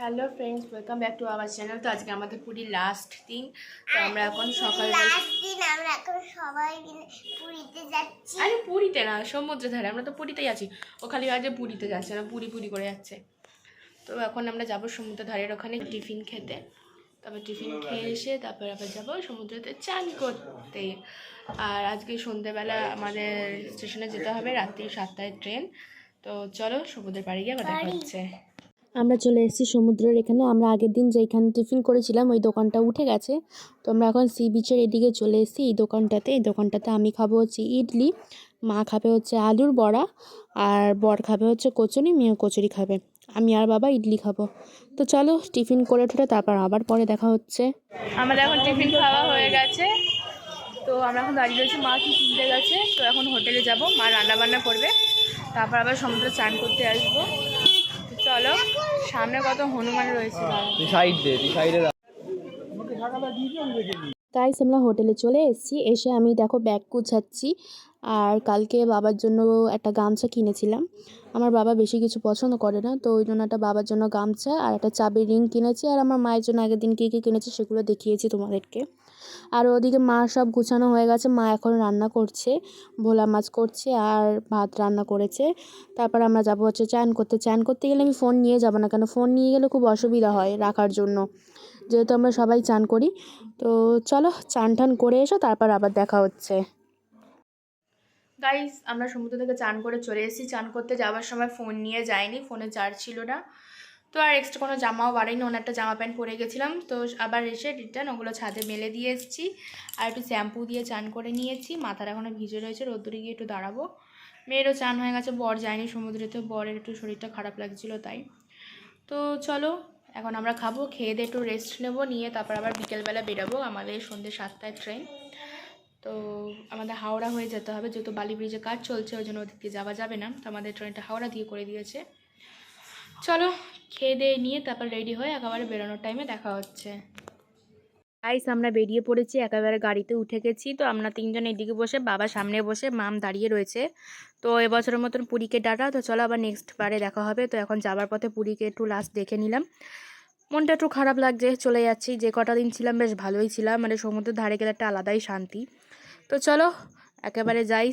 Hello friends, welcome back to our channel. তো আজকে আমাদের পুরী লাস্ট দিন। তো আমরা এখন সকালবেলা আমরা এখন সবাই মিলে পুরীতে যাচ্ছি। আরে পুরীতে না, সমুদ্রের ধারে। আমরা তো পুরীতেই আছি। ও খালি আজকে পুরীতে যাচ্ছে না, পুরি পুরি করে যাচ্ছে। তো এখন আমরা যাবো সমুদ্র ধারের ওখানে টিফিন খেতে। তারপর টিফিন খেয়ে এসে তারপর আবার যাবো সমুদ্রতে চান করতে। আর আজকে সন্ধ্যেবেলা আমাদের স্টেশনে যেতে হবে, রাত্রি 7টায় ট্রেন। তো চলো সমুদ্রের পাড়ে গিয়ে কথা হচ্ছে। আমরা চলে এসেছি সমুদ্রের এখানে। আমরা আগের দিন যেখানে টিফিন করেছিলাম ওই দোকানটা উঠে গেছে। তো আমরা এখন সি বিচের এদিকে চলে এসেছি এই দোকানটাতে আমি খাবো হচ্ছে ইডলি, মা খাবে হচ্ছে আলুর বড়া, আর বর খাবে হচ্ছে কচুরি, মেয়েও কচুরি খাবে। আমি আর বাবা ইডলি খাবো। তো চলো টিফিন করে ঠোটে তারপর আবার পরে দেখা হচ্ছে। আমাদের এখন টিফিন খাওয়া হয়ে গেছে। তো আমরা এখন দাঁড়িয়ে রয়েছি, মা কি কিনতে গেছে। তো এখন হোটেলে যাব, মা রান্নাবান্না করবে, তারপর আবার সমুদ্রে চান করতে আসবো। তো চলো, সামনে কত হনুমান রয়েছে। গাইস আমরা হোটেলে চলে এসেছি। এসে আমি দেখো ব্যাগ গুছাচ্ছি। আর কালকে বাবার জন্য একটা গামছা কিনেছিলাম। আমার বাবা বেশি কিছু পছন্দ করে না, তো ওই জন্য একটা বাবার জন্য গামছা আর একটা চাবির রিং কিনেছি। আর আমার মায়ের জন্য আগের দিন কী কী কিনেছি সেগুলো দেখিয়েছি তোমাদেরকে। আর ওদিকে মা সব গুছানো হয়ে গেছে, মা এখন রান্না করছে, ভোলা মাছ করছে আর ভাত রান্না করেছে। তারপর আমরা যাবো হচ্ছে চান করতে গেলে আমি ফোন নিয়ে যাবো না, কেন ফোন নিয়ে গেলে খুব অসুবিধা হয় রাখার জন্য, যেহেতু আমরা সবাই চান করি। তো চলো চান টান করে এসো, তারপর আবার দেখা হচ্ছে। গাইস আমরা সমুদ্র থেকে চান করে চলে এসেছি। চান করতে যাওয়ার সময় ফোন নিয়ে যাইনি, ফোনে চার্জ ছিল না। তো আর এক্সট্রা কোনো জামাও বাড়াইনি, অন্য একটা জামা প্যান্ট পরে গেছিলাম। তো আবার এসে রিটার্ন ওগুলো ছাদে মেলে দিয়ে এসেছি। আর একটু শ্যাম্পু দিয়ে চান করে নিয়েছি, মাথার এখনও ভিজে রয়েছে, রোদ্দুরে গিয়ে একটু দাঁড়াবো। মেয়েরও চান হয়ে গেছে, বর যায়নি সমুদ্রেতে, বরের একটু শরীরটা খারাপ লাগছিলো তাই। তো চলো এখন আমরা খাবো, খেয়ে দিয়ে একটু রেস্ট নেবো, নিয়ে তারপর আবার বিকেলবেলা বেরোবো। আমাদের সন্ধ্যে 7টায় ট্রেন। তো আমাদের হাওড়া হয়ে যেতে হবে, যেহেতু বালি ব্রিজে কাজ চলছে ওই জন্য ওদিক দিয়ে যাওয়া যাবে না। তো আমাদের ট্রেনটা হাওড়া দিয়ে করে দিয়েছে। চলো খেয়ে দিয়ে নিয়ে তারপর রেডি হয়ে একেবারে বেরোনোর টাইমে দেখা হচ্ছে। গাইস আমরা বেরিয়ে পড়েছি, একেবারে গাড়িতে উঠে গেছি। তো আমরা তিনজন এদিকে বসে, বাবা সামনে বসে, মাম দাঁড়িয়ে রয়েছে। তো এবছরের মতন পুরীকে টাটা। তো চলো আবার নেক্সট বারে দেখা হবে। তো এখন যাবার পথে পুরীকে একটু লাস্ট দেখে নিলাম। মনটা একটু খারাপ লাগছে, চলে যাচ্ছি। যে কটা দিন ছিলাম বেশ ভালোই ছিলাম, মানে সমুদ্রের ধারে গেলে একটা আলাদাই শান্তি। তো চলো একেবারে যাই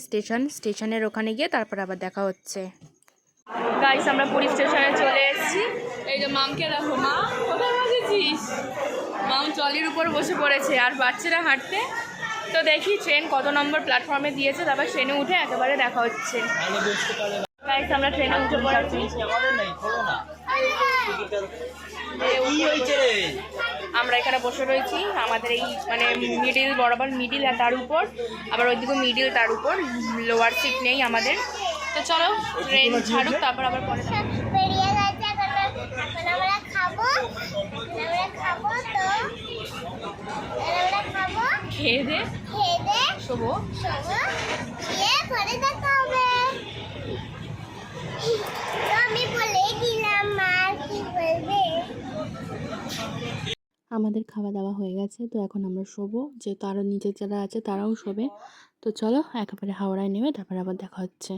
স্টেশনের ওখানে গিয়ে তারপর আবার দেখা হচ্ছে। গাইস আমরা পুরী স্টেশনে চলে এসেছি। এই যে মামকে দেখো, মা কোথায় বসেছিস? মাম ট্রলির উপর বসে পড়েছে আর বাচ্চারা হাঁটতে। তো দেখি ট্রেন কত নম্বর প্ল্যাটফর্মে দিয়েছে, তারপর ট্রেনে উঠে একেবারে দেখা হচ্ছে। গাইস আমরা ট্রেনে উঠে পড়েছি। আমরা এখানে বসে রয়েছি, আমাদের এই মানে মিডিল বরাবর, মিডিল আর তার উপর আবার ওইদিকে মিডিল, তার উপর লোয়ার সিট নেই আমাদের। তো চলো ট্রেন ছাড়ুক, তারপর আবার পরে বেরিয়ে গেছে, এখন আমরা খাবো। তো আমরা খাবো, খেয়ে দে শোবো। খেয়ে পরে দেখা হবে। তো আমি বলেই দিলাম, মা কি বলবে। আমাদের খাওয়া দাওয়া হয়ে গেছে, তো এখন আমরা শোবো, যেহেতু আরও নিচে যারা আছে তারাও শোবে। তো চলো একেবারে হাওড়ায় নেমে তারপর আবার দেখা হচ্ছে।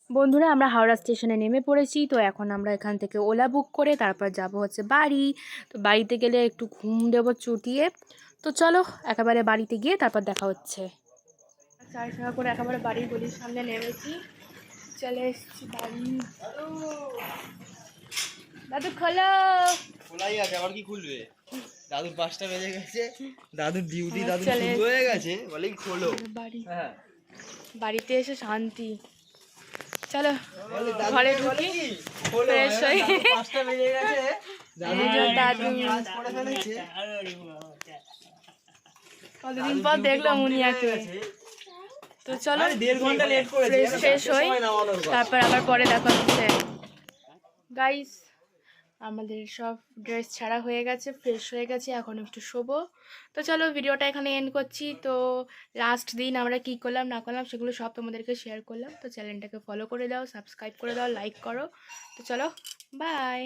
বন্ধুরা আমরা হাওড়া স্টেশনে নেমে পড়েছি। তো এখন আমরা এখান থেকে ওলা বুক করে তারপর যাব হচ্ছে বাড়ি। তো বাড়িতে গেলে একটু ঘুম দেবো চুটিয়ে। তো চলো একেবারে বাড়িতে গিয়ে তারপর দেখা হচ্ছে। 4 টাকা করে একেবারে বাড়ির গলির সামনে নেমেছি, চলে এসেছি বাড়ি। দাদু খোলো। খোলাই আছে, আবার কি খুলবে? দাদুর 5টা বেজে গেছে, দাদুর ডিউটি দাদুর চলে শুরু হয়ে গেছে, বলেই খোলো বাড়ি। হ্যাঁ বাড়িতে এসে শান্তি। চলো বলে দাদু ঘরে বলে ঢুকি, কি খোলো, ফ্রেশ হই। 5টা বেজে গেছে, দাদু দাদু কাজ করে ফেলেছে। কতদিন পর দেখলাম উনিয়াকে। তো চলো 1.5 ঘন্টা লেট করেছে, ফ্রেশ হই, তারপর আবার পরে দেখা হচ্ছে। গাইস আমাদের সব ড্রেস ছাড়া হয়ে গেছে, ফ্রেশ হয়ে গেছে, এখন একটু শোবো। তো চলো ভিডিওটা এখানে এন্ড করছি। তো লাস্ট দিন আমরা কি করলাম না করলাম সেগুলো সব তোমাদেরকে শেয়ার করলাম। তো চ্যানেলটাকে ফলো করে দাও, সাবস্ক্রাইব করে দাও, লাইক করো। তো চলো বাই।